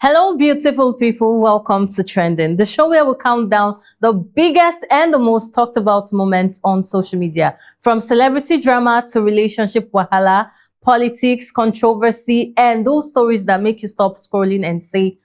Hello, beautiful people. Welcome to Trending, the show where we count down the biggest and the most talked about moments on social media, from celebrity drama to relationship wahala, politics, controversy, and those stories that make you stop scrolling and say,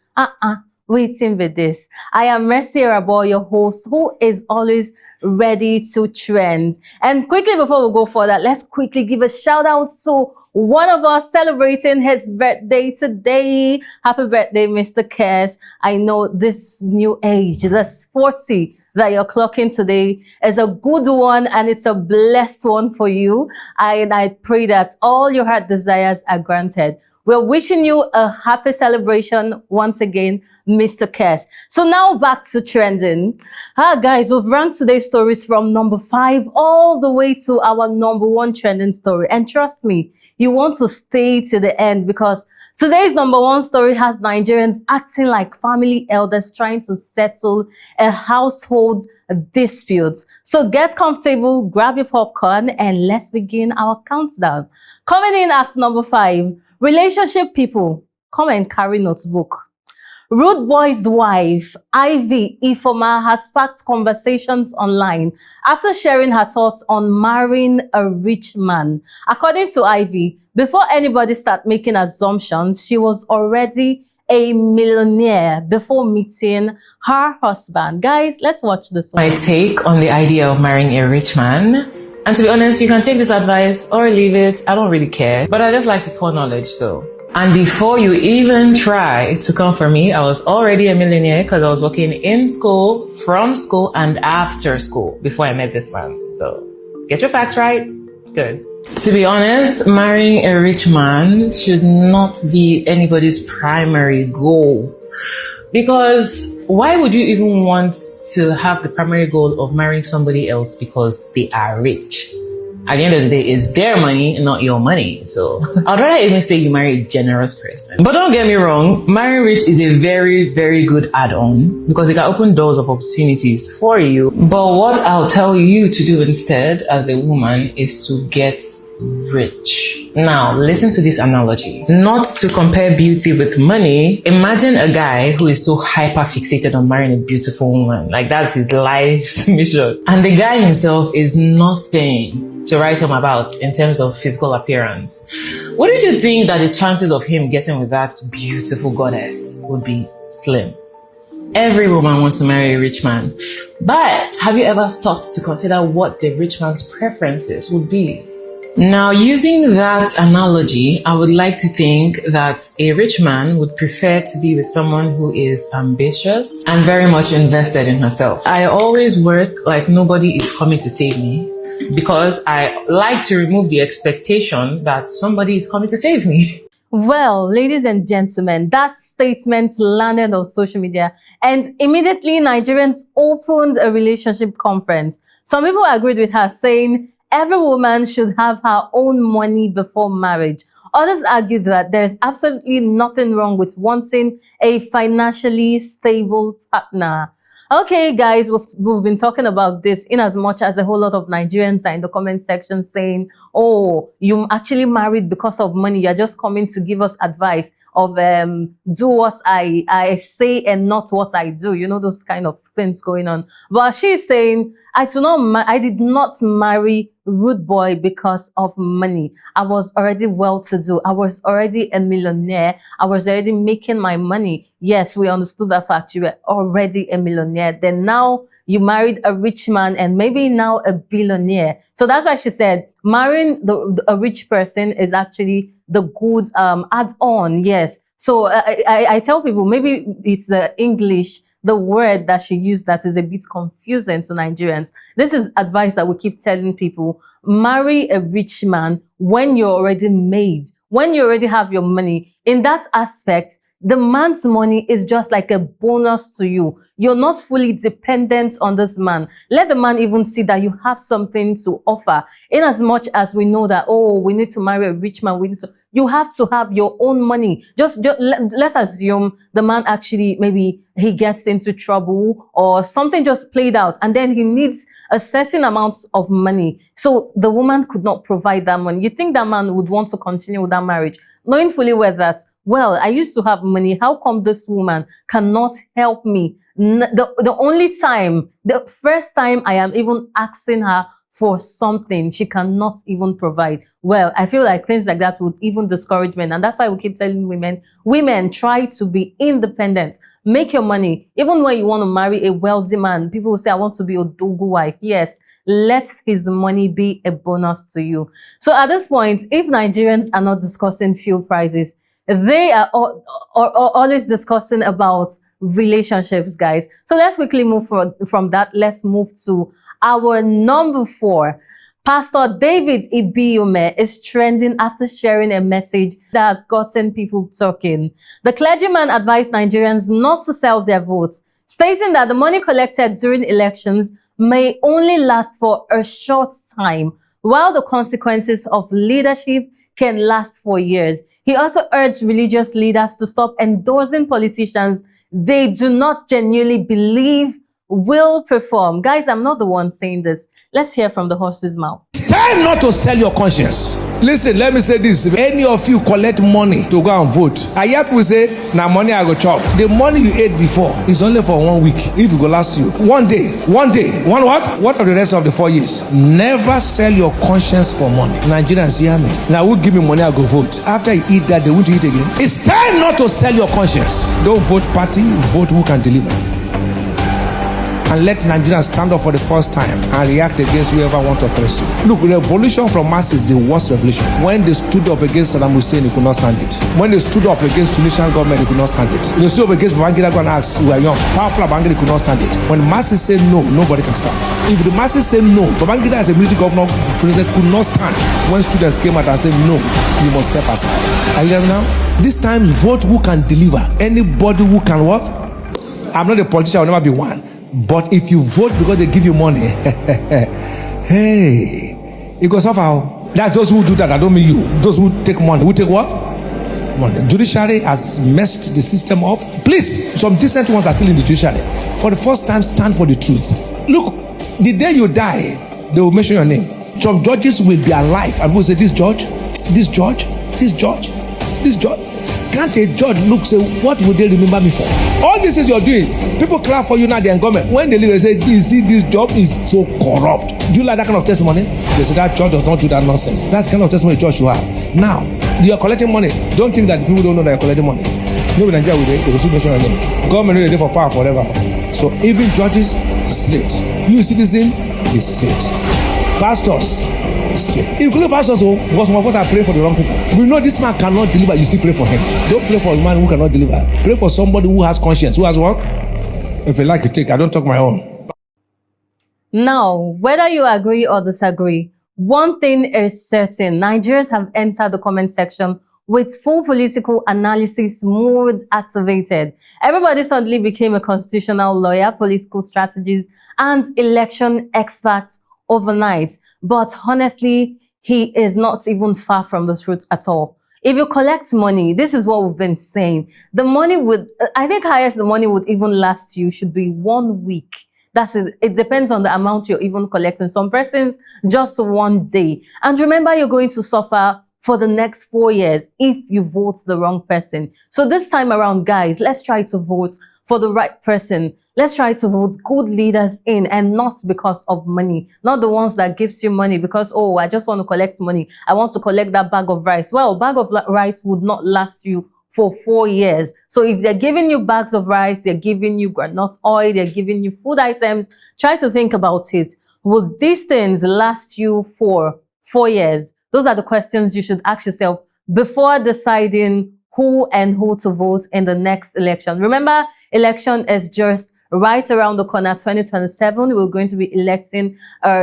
waiting with this. I am Mercy Arabo, your host, who is always ready to trend. And quickly, before we go further, let's quickly give a shout out to one of us celebrating his birthday today. Happy birthday, Mr. Kes. I know this new age, this 40 that you're clocking today is a good one and it's a blessed one for you. And I pray that all your heart desires are granted. We're wishing you a happy celebration once again, Mr. Kes. So now back to trending. Guys, we've ranked today's stories from number 5 all the way to our number 1 trending story. And trust me, you want to stay to the end because today's number 1 story has Nigerians acting like family elders trying to settle a household dispute. So get comfortable, grab your popcorn, and let's begin our countdown. Coming in at number 5, relationship people, come and carry notebook. Rude boy's wife, Ifeoma, has sparked conversations online after sharing her thoughts on marrying a rich man. According to Ivy, before anybody start making assumptions, she was already a millionaire before meeting her husband. Guys, let's watch this one. My take on the idea of marrying a rich man. And to be honest, you can take this advice or leave it. I don't really care. But I just like to pour knowledge, so. And before you even try to come for me, I was already a millionaire because I was working in school, from school, and after school before I met this man. So get your facts right. Good. To be honest, marrying a rich man should not be anybody's primary goal. Because why would you even want to have the primary goal of marrying somebody else because they are rich? At the end of the day, it's their money, not your money. So I'd rather even say you marry a generous person. But don't get me wrong, marrying rich is a very, very good add-on because it can open doors of opportunities for you. But what I'll tell you to do instead as a woman is to get rich. Now, listen to this analogy. Not to compare beauty with money. Imagine a guy who is so hyper fixated on marrying a beautiful woman. Like that's his life's mission. And the guy himself is nothing to write home about in terms of physical appearance. Wouldn't you think that the chances of him getting with that beautiful goddess would be slim? Every woman wants to marry a rich man. But have you ever stopped to consider what the rich man's preferences would be? Now, using that analogy, I would like to think that a rich man would prefer to be with someone who is ambitious and very much invested in herself. I always work like nobody is coming to save me because I like to remove the expectation that somebody is coming to save me. Well, ladies and gentlemen, that statement landed on social media and immediately Nigerians opened a relationship conference. Some people agreed with her saying, every woman should have her own money before marriage. Others argued that there's absolutely nothing wrong with wanting a financially stable partner. Okay, guys, we've been talking about this in as much as a whole lot of Nigerians are in the comment section saying, oh, you actually married because of money. You're just coming to give us advice of do what I say and not what I do. You know, those kind of things going on. But she's saying, I did not marry rude boy because of money. I was already well-to-do. I was already a millionaire. I was already making my money. Yes, we understood that fact. You were already a millionaire. Then now you married a rich man and maybe now a billionaire. So that's why she said marrying a rich person is actually the good add-on. Yes. So I tell people maybe it's the English, the word that she used that is a bit confusing to Nigerians. This is advice that we keep telling people. Marry a rich man when you're already made, when you already have your money. In that aspect, the man's money is just like a bonus to you. You're not fully dependent on this man. Let the man even see that you have something to offer. In as much as we know that, oh, we need to marry a rich man, You have to have your own money. Let's assume the man actually, maybe he gets into trouble or something just played out, and then he needs a certain amount of money. So the woman could not provide that money. You think that man would want to continue with that marriage, knowing fully well that, well, I used to have money. How come this woman cannot help me? The only time, the first time I am even asking her for something, she cannot even provide. Well, I feel like things like that would even discourage men. And that's why we keep telling women, try to be independent. Make your money. Even when you want to marry a wealthy man, people will say, I want to be a dogu wife. Yes, let his money be a bonus to you. So at this point, if Nigerians are not discussing fuel prices, they are always discussing about relationships, guys. So let's quickly move from that. Let's move to our number 4. Pastor David Ibiyeomie is trending after sharing a message that has gotten people talking. The clergyman advised Nigerians not to sell their votes, stating that the money collected during elections may only last for a short time, while the consequences of leadership can last for years. He also urged religious leaders to stop endorsing politicians they do not genuinely believe will perform. Guys, I'm not the one saying this. Let's hear from the horse's mouth. It's time not to sell your conscience. Listen, let me say this. If any of you collect money to go and vote, I hear people say, now money I go chop. The money you ate before is only for 1 week. If it go last you. One day. One what? What are the rest of the 4 years? Never sell your conscience for money. Nigerians, hear me. Now who give me money, I go vote. After you eat that, they want to eat again. It's time not to sell your conscience. Don't vote party, vote who can deliver. And let Nigerians stand up for the first time and react against whoever wants to oppress you. Look, revolution from mass is the worst revolution. When they stood up against Saddam Hussein, they could not stand it. When they stood up against Tunisian government, they could not stand it. When they stood up against Babangida and asked, we are young, powerful Babangida could not stand it. When the masses say no, nobody can stand. If the masses say no, Babangida as a military governor, president could not stand. When students came out and said no, you must step aside. Are you hearing now? This time, vote who can deliver. Anybody who can what? I'm not a politician, I will never be one. But if you vote because they give you money, hey, it goes off how. That's those who do that. I don't mean you. Those who take money. Who take what? Money. Judiciary has messed the system up. Please, some decent ones are still in the judiciary. For the first time, stand for the truth. Look, the day you die, they will mention your name. Some judges will be alive and will say, this judge, this judge, this judge, this judge. Can't a judge look, say, what would they remember me for? All this is you're doing. People clap for you now, they're in government. When they leave, they say, you see, this job is so corrupt. Do you like that kind of testimony? They say that judge does not do that nonsense. That's the kind of testimony judge should have. Now, you're collecting money. Don't think that people don't know that you're collecting money. No, in Nigeria, they will still mention your name. Government is there for power forever. So even judges, straight. You citizen, is straight. Pastors, if you look pastors, because some of us are praying for the wrong people. We know this man cannot deliver, you still pray for him. Don't pray for a man who cannot deliver. Pray for somebody who has conscience. Who has what? If you like, you take. I don't talk my own. Now, whether you agree or disagree, one thing is certain. Nigerians have entered the comment section with full political analysis mode activated. Everybody suddenly became a constitutional lawyer, political strategist, and election expert overnight. But honestly, he is not even far from the truth at all. If you collect money, this is what we've been saying. The money would, I think highest the money would even last you should be 1 week. That's it. It depends on the amount you're even collecting. Some persons, just 1 day. And remember, you're going to suffer for the next 4 years if you vote the wrong person. So this time around, guys, let's try to vote for the right person. Let's try to vote good leaders in, and not because of money. Not the ones that gives you money because, oh, I just want to collect money. I want to collect that bag of rice. Well, bag of rice would not last you for 4 years. So if they're giving you bags of rice, they're giving you groundnut oil, they're giving you food items, try to think about it. Will these things last you for 4 years? Those are the questions you should ask yourself before deciding who to vote in the next election. Remember, election is just right around the corner. 2027, we're going to be electing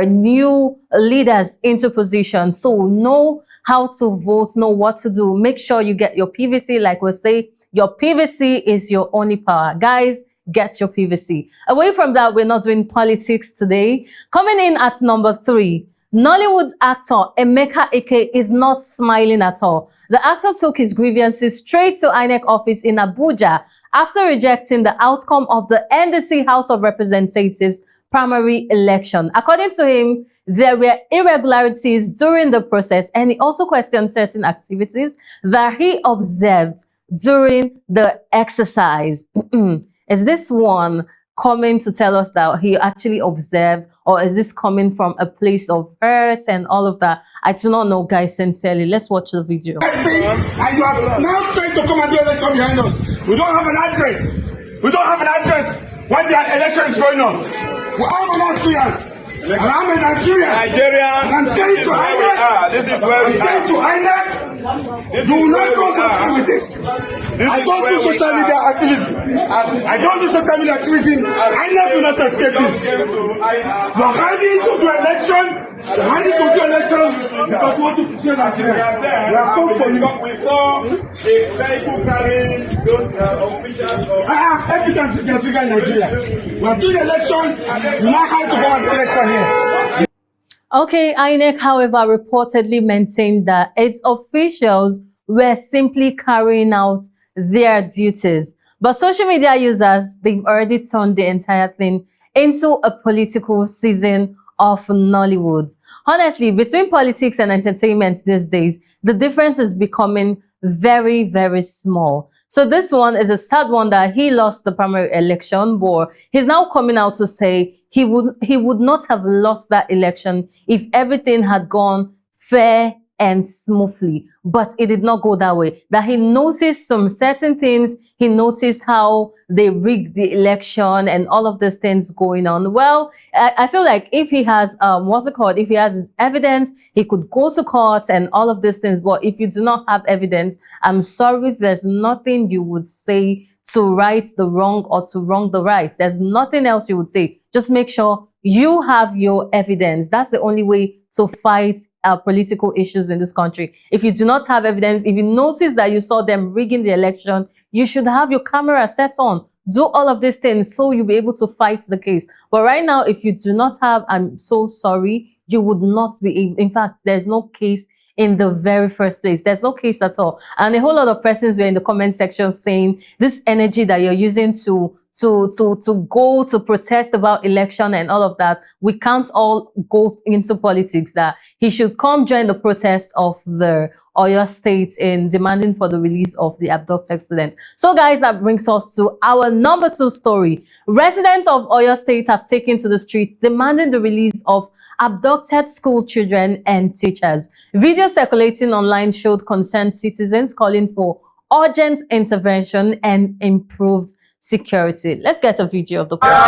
new leaders into position. So know how to vote, know what to do. Make sure you get your PVC. Like we say, your PVC is your only power. Guys, get your PVC. Away from that, we're not doing politics today. Coming in at number 3, Nollywood actor Emeka Ike is not smiling at all. The actor took his grievances straight to INEC office in Abuja after rejecting the outcome of the NDC House of Representatives primary election. According to him, there were irregularities during the process, and he also questioned certain activities that he observed during the exercise. Is this one coming to tell us that he actually observed, or is this coming from a place of hurt and all of that? I do not know, guys, sincerely. Let's watch the video. And you are now trying to come and do election behind us. We don't have an address. We don't have an address when the election is going on. We are Nigerians. And I'm a Nigerian. And I'm saying to INEC, this is where we are. To INEC, do not go with this. I don't do social media activism. I don't do social media activism. INEC do not escape this. We're hiding to do election. We're hiding to do election because we want to protect Nigeria. We have come for you. We saw a vehicle carrying those officials. I have evidence to get in Nigeria. We are doing election. We now have to go and do election here. Okay, INEC, however, reportedly maintained that its officials were simply carrying out their duties. But social media users, they've already turned the entire thing into a political season of Nollywood. Honestly, between politics and entertainment these days, the difference is becoming very, very small. So this one is a sad one that he lost the primary election, but he's now coming out to say he would not have lost that election if everything had gone fair and smoothly. But it did not go that way. That he noticed some certain things. He noticed how they rigged the election and all of these things going on. Well, I feel like if he has, if he has his evidence, he could go to court and all of these things. But if you do not have evidence, I'm sorry, there's nothing you would say to right the wrong or to wrong the right. There's nothing else you would say. Just make sure you have your evidence. That's the only way to fight political issues in this country. If you do not have evidence, if you notice that you saw them rigging the election, you should have your camera set on. Do all of these things so you'll be able to fight the case. But right now, if you do not have, I'm so sorry, you would not be able. In fact, there's no case in the very first place. There's no case at all. And a whole lot of persons were in the comment section saying this energy that you're using to go to protest about election and all of that, we can't all go into politics, that he should come join the protest of the Oyo State in demanding for the release of the abducted students. So guys, that brings us to our number 2 story. Residents of Oyo State have taken to the streets demanding the release of abducted school children and teachers. Videos circulating online showed concerned citizens calling for urgent intervention and improved security. Let's get a video of the protest.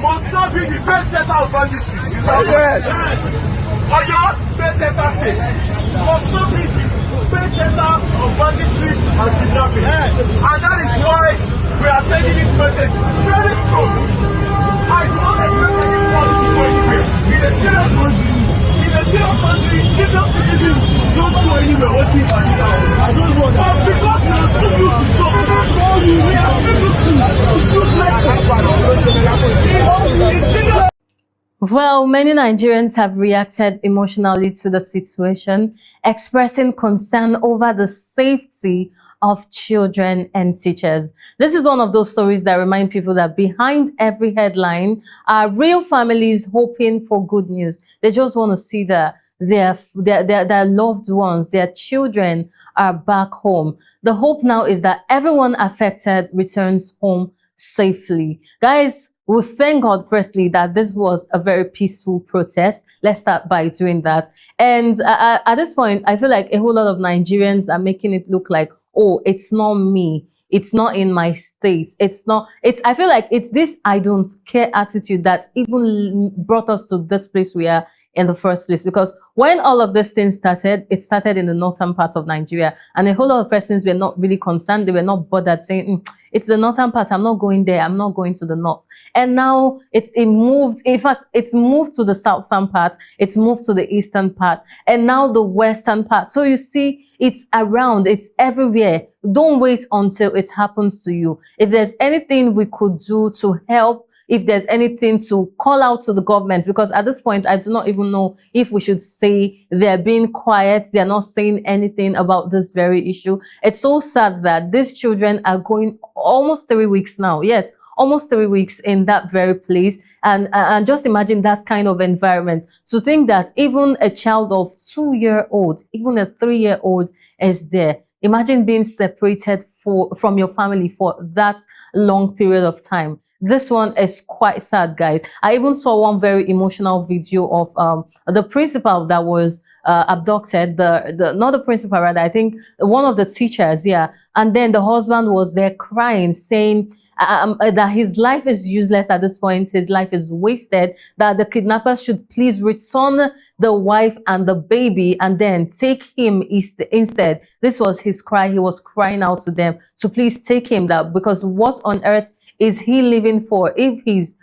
Must not be the best center of banditry. Oyo State must not be the best center of banditry and kidnapping. And that is why we are taking this message very strong. I do not expect any policy to go anywhere. In a serious country, serious citizens don't go anywhere. What is that? I don't want that. But because we are so used to stop, we are so used to like Well, many Nigerians have reacted emotionally to the situation, expressing concern over the safety of children and teachers. This is one of those stories that remind people that behind every headline are real families hoping for good news. They just want to see that their loved ones, their children are back home. The hope now is that everyone affected returns home safely. Guys, we thank God firstly that this was a very peaceful protest. Let's start by doing that. And at this point, I feel like a whole lot of Nigerians are making it look like, oh, it's not me. It's not in my state. I feel like it's this I don't care attitude that even brought us to this place we are in the first place. Because when all of these things started, it started in the northern part of Nigeria, and a whole lot of persons were not really concerned. They were not bothered, saying, it's the northern part, I'm not going there, I'm not going to the north. And now it moved. In fact, it's moved to the southern part, it's moved to the eastern part, and now the western part. So you see, it's around, it's everywhere. Don't wait until it happens to you. If there's anything we could do to help, if there's anything to call out to the government, because at this point, I do not even know if we should say they're being quiet, they're not saying anything about this very issue. It's so sad that these children are going almost 3 weeks now. Yes, almost 3 weeks in that very place. And just imagine that kind of environment. To think that even a child of 2-year-old, even a 3-year-old is there. Imagine being separated from your family for that long period of time. This one is quite sad, guys. I even saw one very emotional video of the principal that was abducted, not the principal, rather, I think one of the teachers, yeah. And then the husband was there crying, saying that his life is useless at this point, his life is wasted, that the kidnappers should please return the wife and the baby and then take him instead. This was his cry. He was crying out to them to please take him, that because what on earth is he living for if his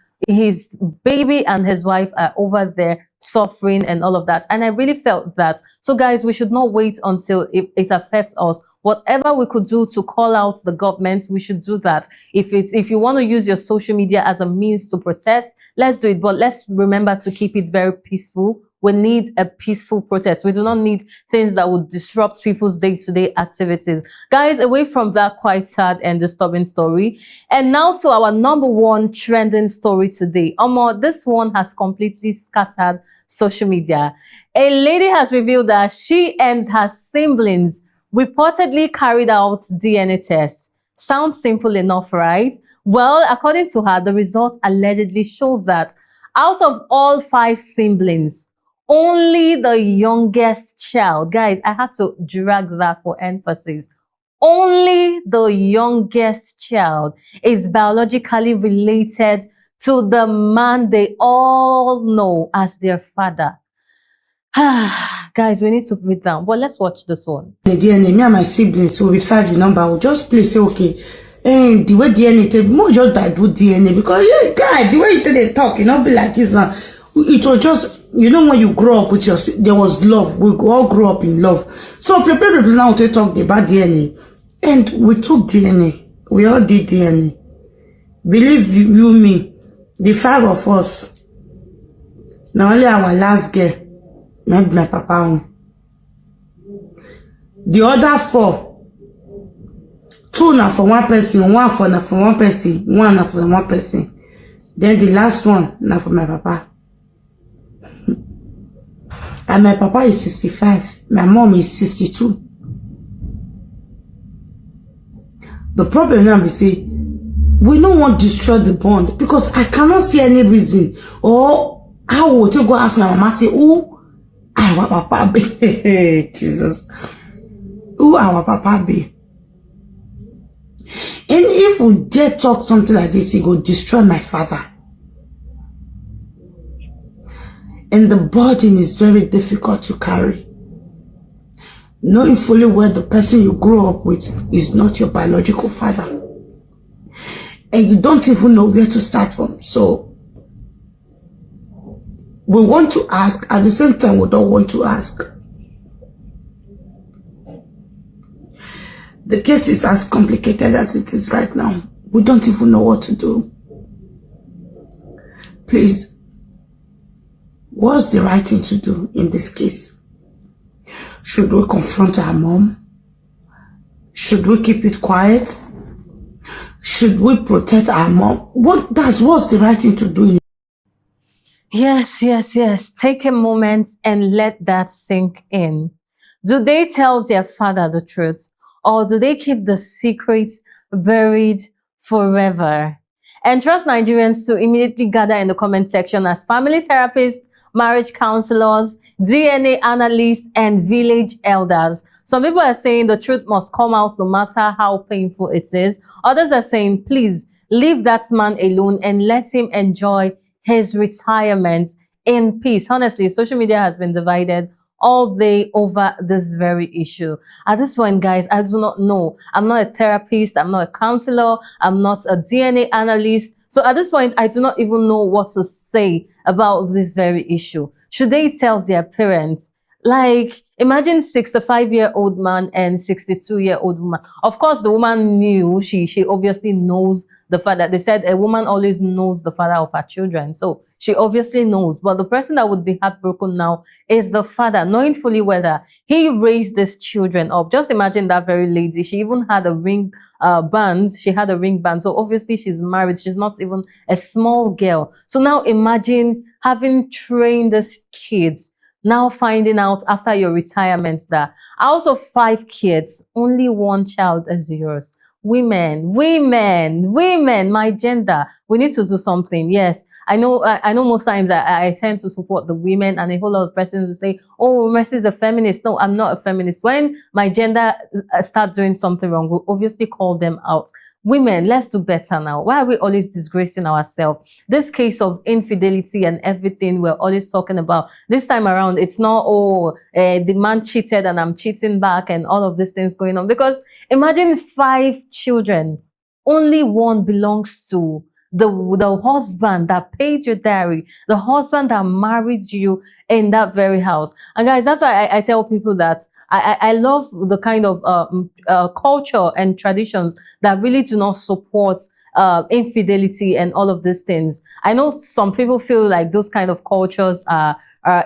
baby and his wife are over there suffering and all of that? And I really felt that. So guys, we should not wait until it affects us. Whatever we could do to call out the government, we should do that. If you want to use your social media as a means to protest, let's do it. But let's remember to keep it very peaceful. We need a peaceful protest. We do not need things that would disrupt people's day-to-day activities. Guys, away from that quite sad and disturbing story. And now to our #1 trending story today. This one has completely scattered social media. A lady has revealed that she and her siblings reportedly carried out DNA tests. Sounds simple enough, right? Well, according to her, the results allegedly show that out of all 5 siblings, only the youngest child, guys, I had to drag that for emphasis, only the youngest child is biologically related to the man they all know as their father. Guys, we need to breathe down, but let's watch this one. The DNA, me and my siblings will be 5 in number. We'll just please say, okay, and the way DNA take more just by do DNA, because yeah, guys, the way they talk, you know, be like this one. It was just, you know, when you grow up with there was love. We all grew up in love. So prepare people now to talk about DNA. And we took DNA. We all did DNA. Believe you me, the 5 of us, now only our last girl, maybe my papa. The other 4, 2 now for one person, 1 for one person, 1 now for one person. Then the last one now for my papa. And my papa is 65. My mom is 62. The problem now is say, we don't want to destroy the bond because I cannot see any reason. Or how would you go ask my mama, say, who our papa be? Jesus. Who our papa be? And if we dare talk something like this, he go destroy my father. And the burden is very difficult to carry. Knowing fully well the person you grew up with is not your biological father. And you don't even know where to start from. So, we want to ask, at the same time we don't want to ask. The case is as complicated as it is right now. We don't even know what to do. Please, what's the right thing to do in this case? Should we confront our mom? Should we keep it quiet? Should we protect our mom? What's the right thing to do? Yes. Take a moment and let that sink in. Do they tell their father the truth? Or do they keep the secret buried forever? And trust Nigerians to immediately gather in the comment section as family therapists, marriage counselors, DNA analysts, and village elders. Some people are saying the truth must come out no matter how painful it is. Others are saying, please leave that man alone and let him enjoy his retirement in peace. Honestly, social media has been divided all day over this very issue. At this point, guys, I do not know. I'm not a therapist. I'm not a counselor. I'm not a DNA analyst. So at this point, I do not even know what to say about this very issue. Should they tell their parents? Like, imagine 65-year-old man and 62-year-old woman. Of course, the woman knew, she obviously knows the father. They said a woman always knows the father of her children. So she obviously knows. But the person that would be heartbroken now is the father, knowing fully whether he raised these children up. Just imagine that very lady. She even had a ring band. She had a ring band. So obviously she's married. She's not even a small girl. So now imagine having trained these kids, now finding out after your retirement that out of 5 kids, only 1 child is yours. Women, my gender, we need to do something. Yes, I know most times I tend to support the women, and a whole lot of persons will say, oh, Mercy is a feminist. No, I'm not a feminist. When my gender start doing something wrong, we'll obviously call them out. Women, let's do better now. Why are we always disgracing ourselves? This case of infidelity and everything we're always talking about, this time around, it's not, the man cheated and I'm cheating back and all of these things going on. Because imagine 5 children, only 1 belongs to the husband that paid your dowry, the husband that married you in that very house. And guys, that's why I tell people that I love the kind of culture and traditions that really do not support infidelity and all of these things. I know some people feel like those kind of cultures are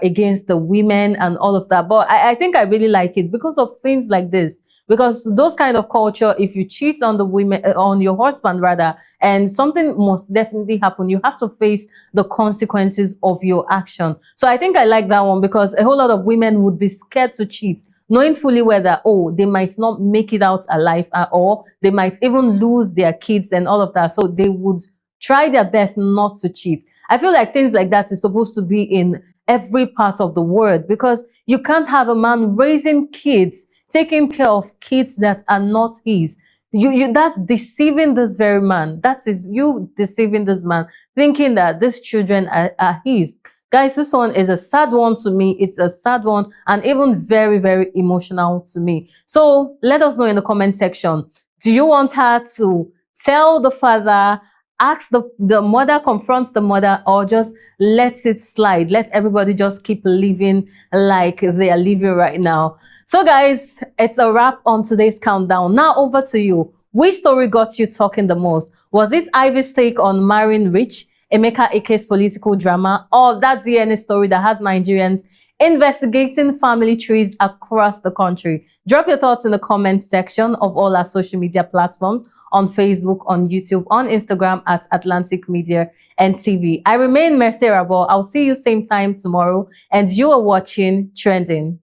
against the women and all of that, but I think I really like it because of things like this. Because those kind of culture, if you cheat on the women, on your husband rather, and something must definitely happen, you have to face the consequences of your action. So I think I like that one because a whole lot of women would be scared to cheat, knowing fully whether, they might not make it out alive, or they might even lose their kids and all of that. So they would try their best not to cheat. I feel like things like that is supposed to be in every part of the world, because you can't have a man raising kids, taking care of kids that are not his. That's deceiving this very man. That is you deceiving this man, thinking that these children are his. Guys, this one is a sad one to me. It's a sad one and even very, very emotional to me. So let us know in the comment section. Do you want her to tell the father, ask the mother, confront the mother, or just let it slide? Let everybody just keep living like they are living right now. So guys, it's a wrap on today's countdown. Now over to you. Which story got you talking the most? Was it Ivy's take on marrying rich, Emeka Ike's political drama, or that DNA story that has Nigerians investigating family trees across the country? Drop your thoughts in the comment section of all our social media platforms, on Facebook, on YouTube, on Instagram at Atlantic Media and TV. I remain Mercy Rabo. I'll see you same time tomorrow, and you are watching Trending.